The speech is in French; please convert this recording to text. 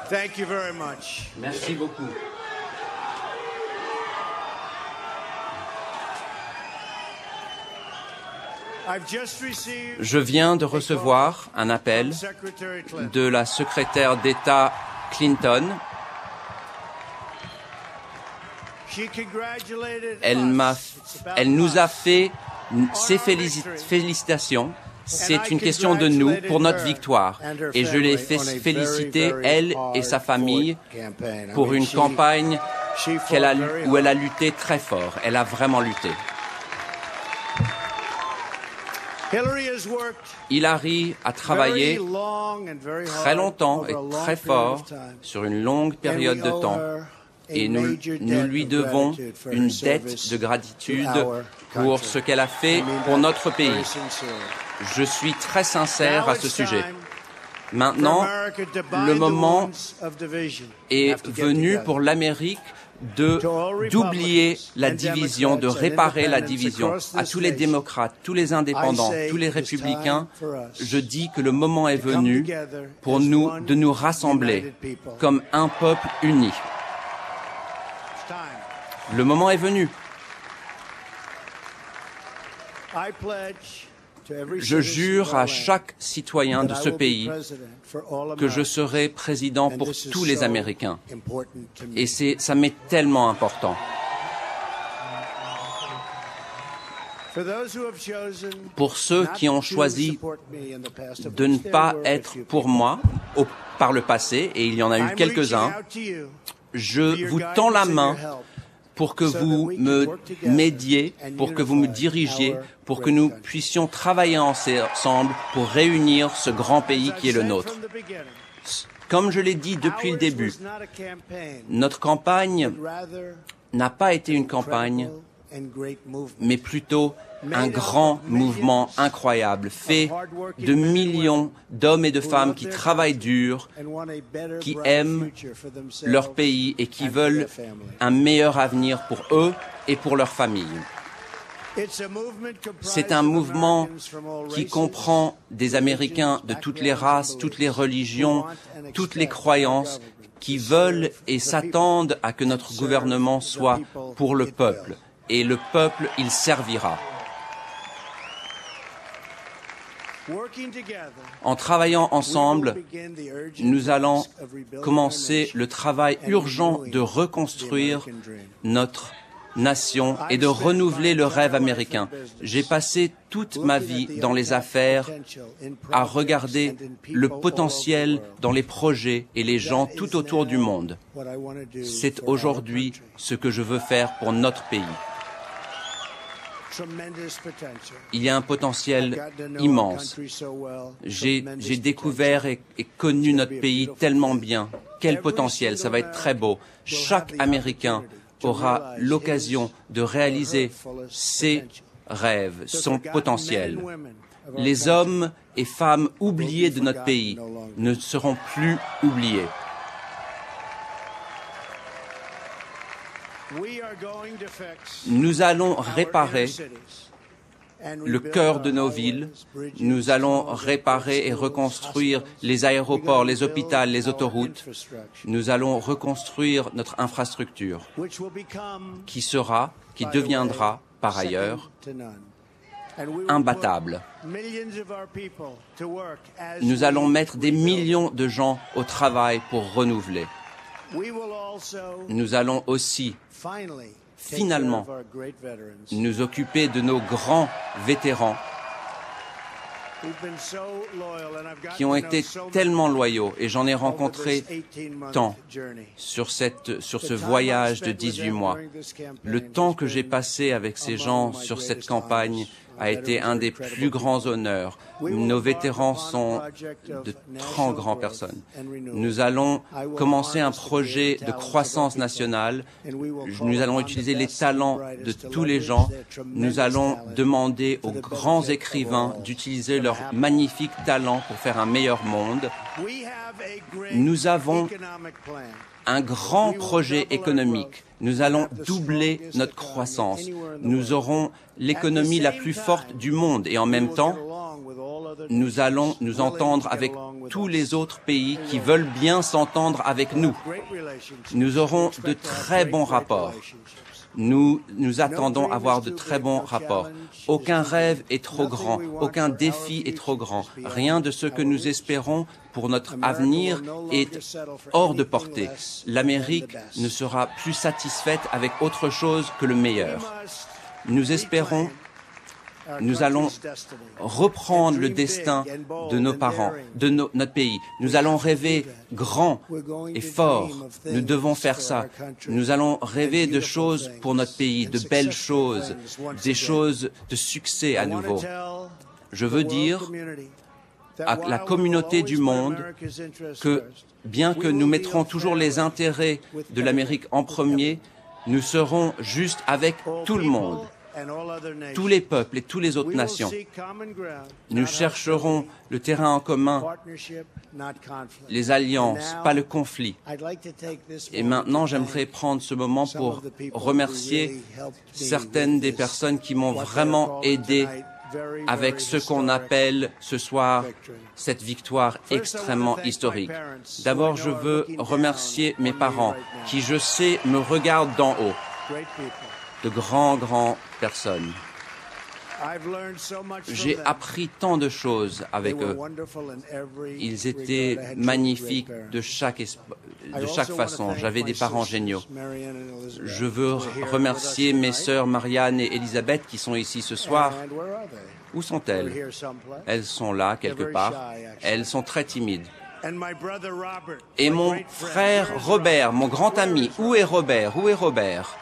Thank you very much. Merci beaucoup. Je viens de recevoir un appel de la secrétaire d'État Clinton. Elle nous a fait ses félicitations. C'est une question de nous pour notre victoire. Et je l'ai fait féliciter, elle et sa famille, pour une campagne où elle a lutté très fort. Elle a vraiment lutté. Hillary a travaillé très longtemps et très fort sur une longue période de temps. Et nous lui devons une dette de gratitude pour ce qu'elle a fait pour notre pays. Je suis très sincère à ce sujet. Maintenant, le moment est venu pour l'Amérique d'oublier la division, de réparer la division. À tous les démocrates, tous les indépendants, tous les républicains, je dis que le moment est venu pour nous de nous rassembler comme un peuple uni. Le moment est venu. Je jure à chaque citoyen de ce pays que je serai président pour tous les Américains. Et ça m'est tellement important. Pour ceux qui ont choisi de ne pas être pour moi par le passé, et il y en a eu quelques-uns, je vous tends la main pour que vous m'aidiez, pour que vous me dirigiez, pour que nous puissions travailler ensemble pour réunir ce grand pays qui est le nôtre. Comme je l'ai dit depuis le début, notre campagne n'a pas été une campagne, mais plutôt un grand mouvement incroyable, fait de millions d'hommes et de femmes qui travaillent dur, qui aiment leur pays et qui veulent un meilleur avenir pour eux et pour leur famille. C'est un mouvement qui comprend des Américains de toutes les races, toutes les religions, toutes les croyances, qui veulent et s'attendent à que notre gouvernement soit pour le peuple. Et le peuple, il servira. En travaillant ensemble, nous allons commencer le travail urgent de reconstruire notre nation et de renouveler le rêve américain. J'ai passé toute ma vie dans les affaires à regarder le potentiel dans les projets et les gens tout autour du monde. C'est aujourd'hui ce que je veux faire pour notre pays. Il y a un potentiel immense. J'ai découvert et connu notre pays tellement bien. Quel potentiel, ça va être très beau. Chaque Américain aura l'occasion de réaliser ses rêves, son potentiel. Les hommes et femmes oubliés de notre pays ne seront plus oubliés. Nous allons réparer le cœur de nos villes. Nous allons réparer et reconstruire les aéroports, les hôpitaux, les autoroutes. Nous allons reconstruire notre infrastructure qui deviendra, par ailleurs, imbattable. Nous allons mettre des millions de gens au travail pour renouveler. Nous allons aussi, finalement, nous occuper de nos grands vétérans qui ont été tellement loyaux, et j'en ai rencontré tant sur ce voyage de 18 mois. Le temps que j'ai passé avec ces gens sur cette campagne a été un des plus grands honneurs. Nos vétérans sont de très grandes personnes. Nous allons commencer un projet de croissance nationale. Nous allons utiliser les talents de tous les gens. Nous allons demander aux grands écrivains d'utiliser leurs magnifiques talents pour faire un meilleur monde. Nous avons un grand projet économique. Nous allons doubler notre croissance. Nous aurons l'économie la plus forte du monde et en même temps, nous allons nous entendre avec tous les autres pays qui veulent bien s'entendre avec nous. Nous aurons de très bons rapports. Nous attendons à avoir de très bons rapports. Aucun rêve est trop grand, aucun défi est trop grand. Rien de ce que nous espérons pour notre avenir est hors de portée. L'Amérique ne sera plus satisfaite avec autre chose que le meilleur. Nous espérons, nous allons reprendre le destin de nos parents, de notre pays. Nous allons rêver grand et fort. Nous devons faire ça. Nous allons rêver de choses pour notre pays, de belles choses, des choses de succès à nouveau. Je veux dire à la communauté du monde que, bien que nous mettrons toujours les intérêts de l'Amérique en premier, nous serons juste avec tout le monde, tous les peuples et toutes les autres nations. Nous chercherons le terrain en commun, les alliances, pas le conflit. Et maintenant, j'aimerais prendre ce moment pour remercier certaines des personnes qui m'ont vraiment aidé avec ce qu'on appelle ce soir cette victoire extrêmement historique. D'abord, je veux remercier mes parents qui, je sais, me regardent d'en haut. De grands personnes. J'ai appris tant de choses avec eux. Ils étaient magnifiques de chaque façon. J'avais des parents géniaux. Je veux remercier mes sœurs Marianne et Elisabeth qui sont ici ce soir. Où sont-elles? Elles sont là, quelque part. Elles sont très timides. Et mon frère Robert, mon grand ami. Où est Robert? Où est Robert?